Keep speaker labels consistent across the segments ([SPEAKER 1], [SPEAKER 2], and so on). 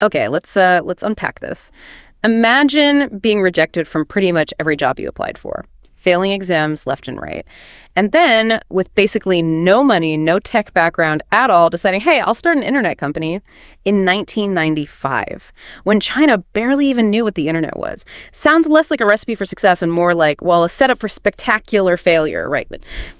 [SPEAKER 1] Okay, let's unpack this. Imagine being rejected from pretty much every job you applied for, failing exams left and right. And then, with basically no money, no tech background at all, deciding, hey, I'll start an internet company in 1995, when China barely even knew what the internet was. Sounds less like a recipe for success and more like, well, a setup for spectacular failure, right?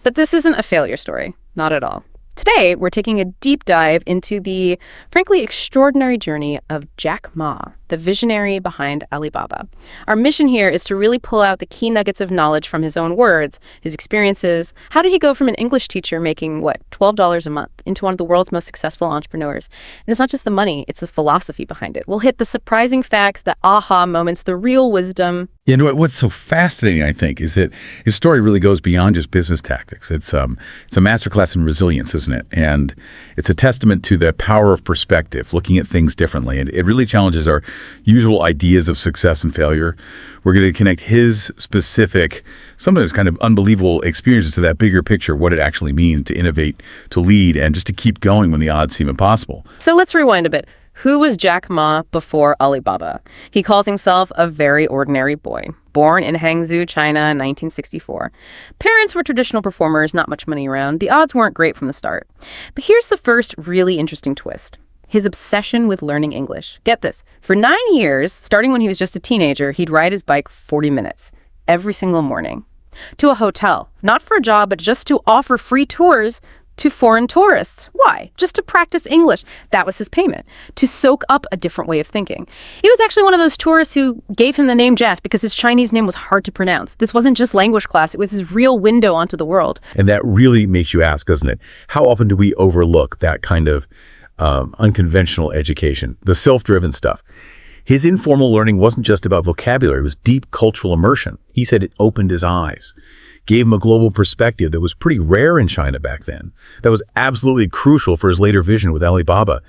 [SPEAKER 1] But this isn't a failure story, not at all. Today, we're taking a deep dive into the, frankly, extraordinary journey of Jack Ma, the visionary behind Alibaba. Our mission here is to really pull out the key nuggets of knowledge from his own words, his experiences. How did he go from an English teacher making, $12 a month into one of the world's most successful entrepreneurs? And it's not just the money, it's the philosophy behind it. We'll hit the surprising facts, the aha moments, the real wisdom.
[SPEAKER 2] You know, what's so fascinating, I think, is that his story really goes beyond just business tactics. It's a masterclass in resilience, isn't it? And it's a testament to the power of perspective, looking at things differently. And it really challenges our usual ideas of success and failure. We're going to connect his specific, sometimes kind of unbelievable experiences to that bigger picture, what it actually means to innovate, to lead, and just to keep going when the odds seem impossible.
[SPEAKER 1] So let's rewind a bit. Who was Jack Ma before Alibaba? He calls himself a very ordinary boy, born in Hangzhou, China in 1964. Parents were traditional performers, not much money around. The odds weren't great from the start. But here's the first really interesting twist. His obsession with learning English. Get this. For 9 years, starting when he was just a teenager, he'd ride his bike 40 minutes every single morning to a hotel, not for a job, but just to offer free tours to foreign tourists. Why? Just to practice English. That was his payment, to soak up a different way of thinking. He was actually one of those tourists who gave him the name Jeff because his Chinese name was hard to pronounce. This wasn't just language class, it was his real window onto the world.
[SPEAKER 2] And that really makes you ask, doesn't it? How often do we overlook that kind of unconventional education, the self-driven stuff? His informal learning wasn't just about vocabulary, it was deep cultural immersion. He said it opened his eyes, gave him a global perspective that was pretty rare in China back then. That was absolutely crucial for his later vision with Alibaba,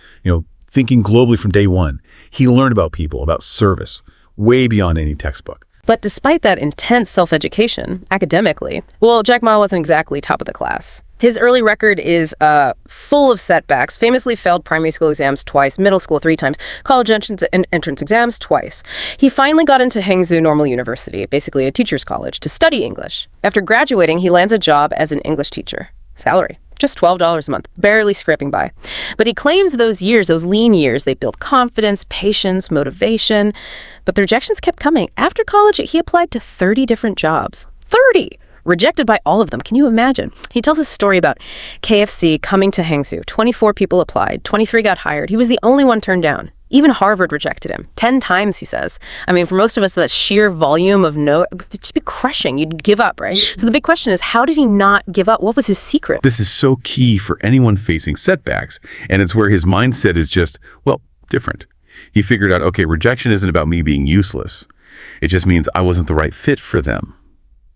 [SPEAKER 2] thinking globally from day one. He learned about people, about service, way beyond any textbook.
[SPEAKER 1] But despite that intense self-education, academically, Jack Ma wasn't exactly top of the class. His early record is full of setbacks, famously failed primary school exams twice, middle school 3 times, college entrance exams twice. He finally got into Hangzhou Normal University, basically a teacher's college, to study English. After graduating, he lands a job as an English teacher. Salary, just $12 a month, barely scraping by. But he claims those years, those lean years, they built confidence, patience, motivation. But the rejections kept coming. After college, he applied to 30 different jobs. 30! Rejected by all of them. Can you imagine? He tells a story about KFC coming to Hangzhou. 24 people applied. 23 got hired. He was the only one turned down. Even Harvard rejected him. 10 times, he says. I mean, for most of us, that sheer volume of no, it'd just be crushing. You'd give up, right? So the big question is, how did he not give up? What was his secret?
[SPEAKER 2] This is so key for anyone facing setbacks. And it's where his mindset is just, different. He figured out, okay, rejection isn't about me being useless. It just means I wasn't the right fit for them.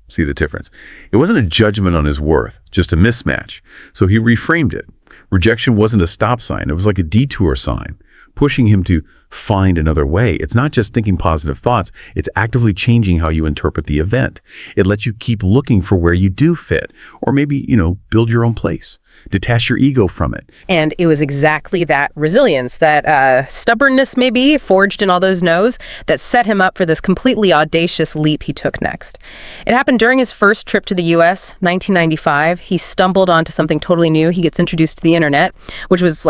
[SPEAKER 2] See the difference? It wasn't a judgment on his worth, just a mismatch. So he reframed it. Rejection wasn't a stop sign. It was like a detour sign, pushing him to find another way. It's not just thinking positive thoughts. It's actively changing how you interpret the event. It lets you keep looking for where you do fit, or maybe, build your own place. Detach your ego from it.
[SPEAKER 1] And it was exactly that resilience, that stubbornness maybe, forged in all those no's, that set him up for this completely audacious leap he took next. It happened during his first trip to the U.S., 1995. He stumbled onto something totally new. He gets introduced to the internet, which was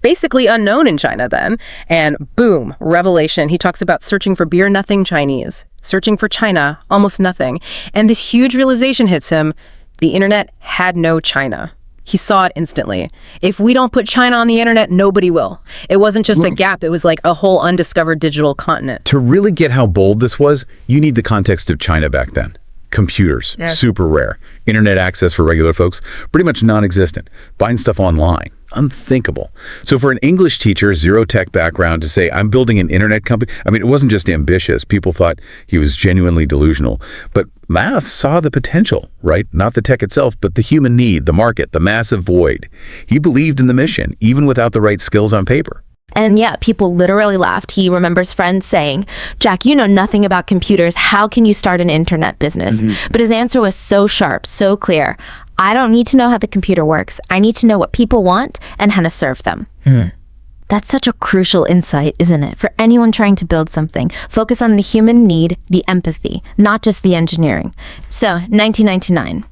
[SPEAKER 1] basically unknown in China then. And boom, revelation. He talks about searching for beer, nothing Chinese. Searching for China, almost nothing. And this huge realization hits him. The internet had no China. He saw it instantly. If we don't put China on the internet, nobody will. It wasn't just a gap. It was like a whole undiscovered digital continent.
[SPEAKER 2] To really get how bold this was, you need the context of China back then. Computers, super rare. Internet access for regular folks, pretty much non-existent. Buying stuff online, unthinkable. So for an English teacher, zero tech background, to say, I'm building an internet company, it wasn't just ambitious. People thought he was genuinely delusional. But Ma saw the potential, right? Not the tech itself, but the human need, the market, the massive void. He believed in the mission, even without the right skills on paper.
[SPEAKER 3] And yeah, people literally laughed. He remembers friends saying, Jack, you know nothing about computers. How can you start an internet business? But his answer was so sharp, so clear. I don't need to know how the computer works. I need to know what people want and how to serve them. That's such a crucial insight, isn't it? For anyone trying to build something, focus on the human need, the empathy, not just the engineering. So, 1999.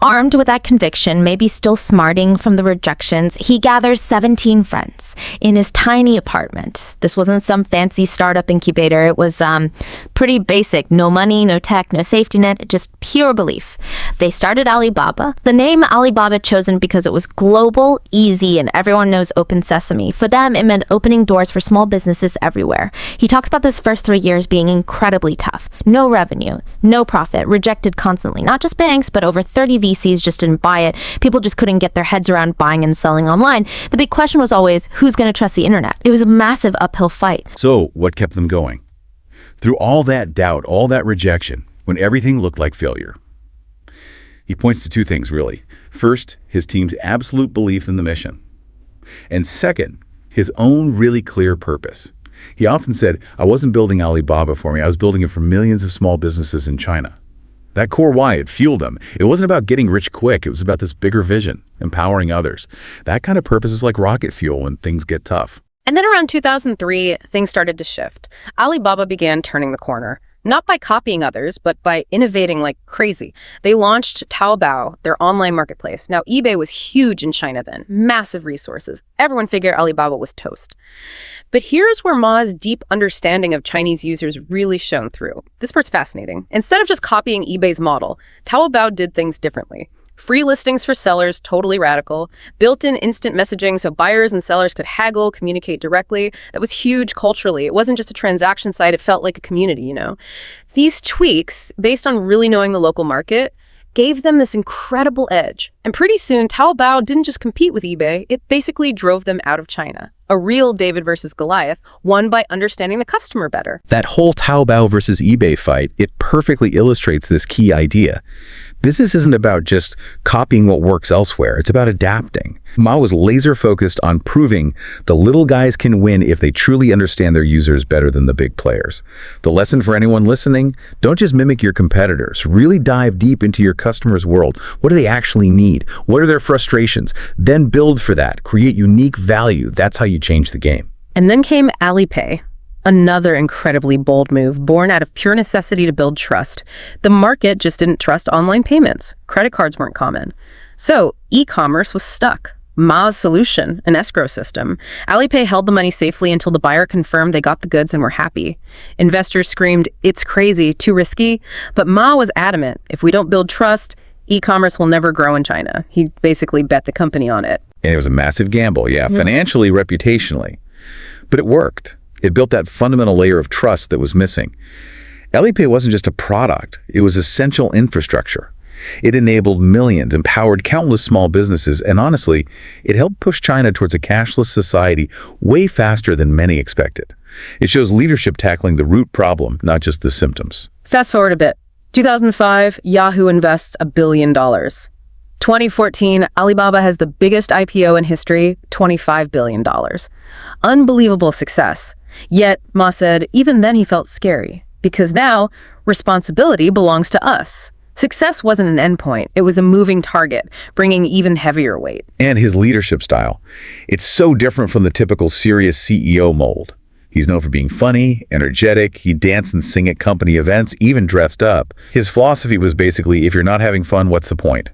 [SPEAKER 3] Armed with that conviction, maybe still smarting from the rejections, he gathers 17 friends in his tiny apartment. This wasn't some fancy startup incubator. It was pretty basic. No money, no tech, no safety net, just pure belief. They started Alibaba. The name Alibaba chosen because it was global, easy, and everyone knows open sesame. For them, it meant opening doors for small businesses everywhere. He talks about those first 3 years being incredibly tough. No revenue, no profit, rejected constantly. Not just banks, but over 30 VCs just didn't buy it. People just couldn't get their heads around buying and selling online. The big question was always, who's going to trust the internet? It was a massive uphill fight.
[SPEAKER 2] So what kept them going? Through all that doubt, all that rejection, when everything looked like failure. He points to two things, really. First, his team's absolute belief in the mission. And second, his own really clear purpose. He often said, I wasn't building Alibaba for me, I was building it for millions of small businesses in China. That core why, it fueled them. It wasn't about getting rich quick. It was about this bigger vision, empowering others. That kind of purpose is like rocket fuel when things get tough.
[SPEAKER 1] And then around 2003, things started to shift. Alibaba began turning the corner. Not by copying others, but by innovating like crazy. They launched Taobao, their online marketplace. Now, eBay was huge in China then, massive resources. Everyone figured Alibaba was toast. But here's where Ma's deep understanding of Chinese users really shone through. This part's fascinating. Instead of just copying eBay's model, Taobao did things differently. Free listings for sellers, totally radical. Built-in instant messaging so buyers and sellers could haggle, communicate directly. That was huge culturally. It wasn't just a transaction site, it felt like a community, you know. These tweaks, based on really knowing the local market, gave them this incredible edge. And pretty soon, Taobao didn't just compete with eBay, it basically drove them out of China. A real David versus Goliath, won by understanding the customer better.
[SPEAKER 2] That whole Taobao versus eBay fight, it perfectly illustrates this key idea. Business isn't about just copying what works elsewhere. It's about adapting. Ma was laser-focused on proving the little guys can win if they truly understand their users better than the big players. The lesson for anyone listening, don't just mimic your competitors. Really dive deep into your customer's world. What do they actually need? What are their frustrations? Then build for that. Create unique value. That's how you change the game.
[SPEAKER 1] And then came Alipay. Another incredibly bold move, born out of pure necessity to build trust. The market just didn't trust online payments. Credit cards weren't common. So e-commerce was stuck. Ma's solution, an escrow system. Alipay held the money safely until the buyer confirmed they got the goods and were happy. Investors screamed, it's crazy, too risky. But Ma was adamant, if we don't build trust, e-commerce will never grow in China. He basically bet the company on it.
[SPEAKER 2] And it was a massive gamble, financially, reputationally. But it worked. It built that fundamental layer of trust that was missing. Alipay wasn't just a product, it was essential infrastructure. It enabled millions, empowered countless small businesses, and honestly, it helped push China towards a cashless society way faster than many expected. It shows leadership tackling the root problem, not just the symptoms.
[SPEAKER 1] Fast forward a bit. 2005, Yahoo invests $1 billion. 2014, Alibaba has the biggest IPO in history, $25 billion. Unbelievable success. Yet, Ma said, even then he felt scary, because now responsibility belongs to us. Success wasn't an endpoint, it was a moving target, bringing even heavier weight.
[SPEAKER 2] And his leadership style. It's so different from the typical serious CEO mold. He's known for being funny, energetic, he'd dance and sing at company events, even dressed up. His philosophy was basically, if you're not having fun, what's the point?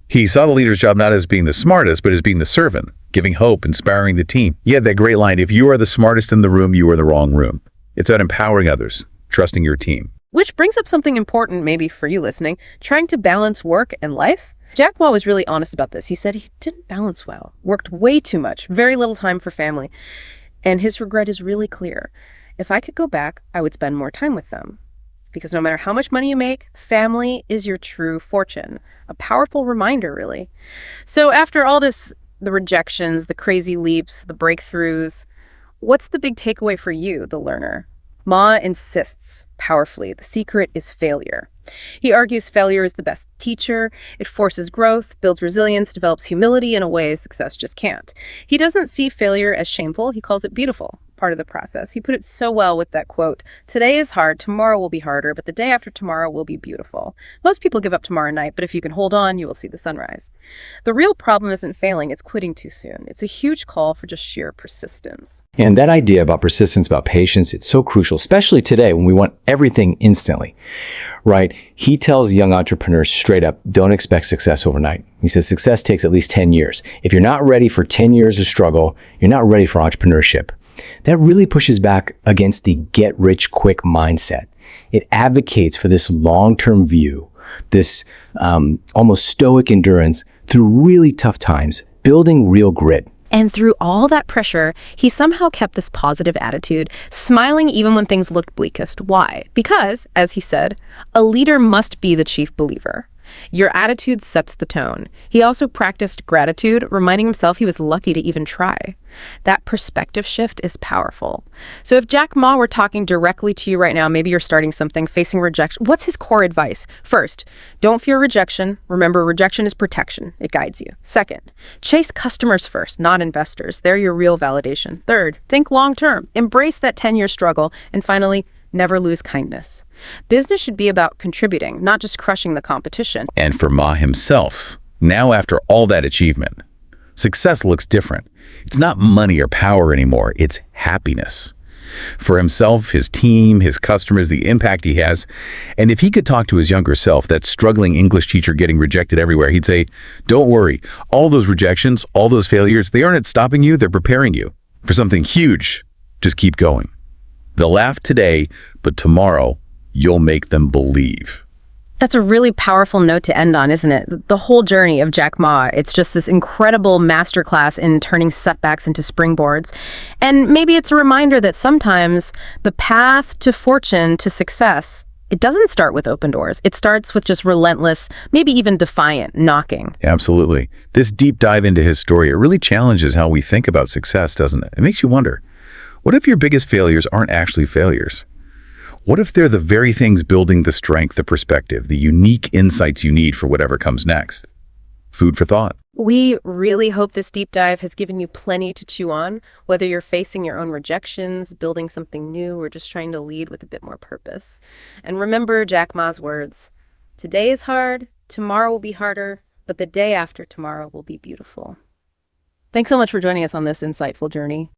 [SPEAKER 2] He saw the leader's job not as being the smartest, but as being the servant, giving hope, inspiring the team. He had that great line, if you are the smartest in the room, you are the wrong room. It's about empowering others, trusting your team.
[SPEAKER 1] Which brings up something important maybe for you listening, trying to balance work and life. Jack Ma was really honest about this. He said he didn't balance well, worked way too much, very little time for family. And his regret is really clear. If I could go back, I would spend more time with them. Because no matter how much money you make, family is your true fortune. A powerful reminder, really. So after all this, the rejections, the crazy leaps, the breakthroughs, what's the big takeaway for you, the learner? Ma insists powerfully, the secret is failure. He argues failure is the best teacher. It forces growth, builds resilience, develops humility in a way success just can't. He doesn't see failure as shameful. He calls it beautiful. part of the process. He put it so well with that quote, "Today is hard, tomorrow will be harder, but the day after tomorrow will be beautiful." Most people give up tomorrow night, but if you can hold on, you will see the sunrise. The real problem isn't failing, it's quitting too soon. It's a huge call for just sheer persistence.
[SPEAKER 4] And that idea about persistence, about patience, it's so crucial, especially today when we want everything instantly, right? He tells young entrepreneurs straight up, don't expect success overnight. He says success takes at least 10 years. If you're not ready for 10 years of struggle, you're not ready for entrepreneurship. That really pushes back against the get-rich-quick mindset. It advocates for this long-term view, this almost stoic endurance through really tough times, building real grit.
[SPEAKER 1] And through all that pressure, he somehow kept this positive attitude, smiling even when things looked bleakest. Why? Because, as he said, a leader must be the chief believer. Your attitude sets the tone. He also practiced gratitude, reminding himself he was lucky to even try. That perspective shift is powerful. So if Jack Ma were talking directly to you right now, maybe you're starting something, facing rejection, what's his core advice? First, don't fear rejection. Remember, rejection is protection. It guides you. Second, chase customers first, not investors. They're your real validation. Third, think long-term. Embrace that 10-year struggle. And finally, never lose kindness. Business should be about contributing, not just crushing the competition.
[SPEAKER 2] And for Ma himself, now after all that achievement, success looks different. It's not money or power anymore, it's happiness. For himself, his team, his customers, the impact he has. And if he could talk to his younger self, that struggling English teacher getting rejected everywhere, he'd say, don't worry, all those rejections, all those failures, they aren't stopping you, they're preparing you for something huge. Just keep going. They'll laugh today, but tomorrow, you'll make them believe.
[SPEAKER 1] That's a really powerful note to end on, isn't it? The whole journey of Jack Ma, it's just this incredible masterclass in turning setbacks into springboards. And maybe it's a reminder that sometimes the path to fortune, to success, it doesn't start with open doors. It starts with just relentless, maybe even defiant knocking.
[SPEAKER 2] Absolutely. This deep dive into his story, it really challenges how we think about success, doesn't it? It makes you wonder, what if your biggest failures aren't actually failures? What if they're the very things building the strength, the perspective, the unique insights you need for whatever comes next? Food for thought.
[SPEAKER 1] We really hope this deep dive has given you plenty to chew on, whether you're facing your own rejections, building something new, or just trying to lead with a bit more purpose. And remember Jack Ma's words, today is hard, tomorrow will be harder, but the day after tomorrow will be beautiful. Thanks so much for joining us on this insightful journey.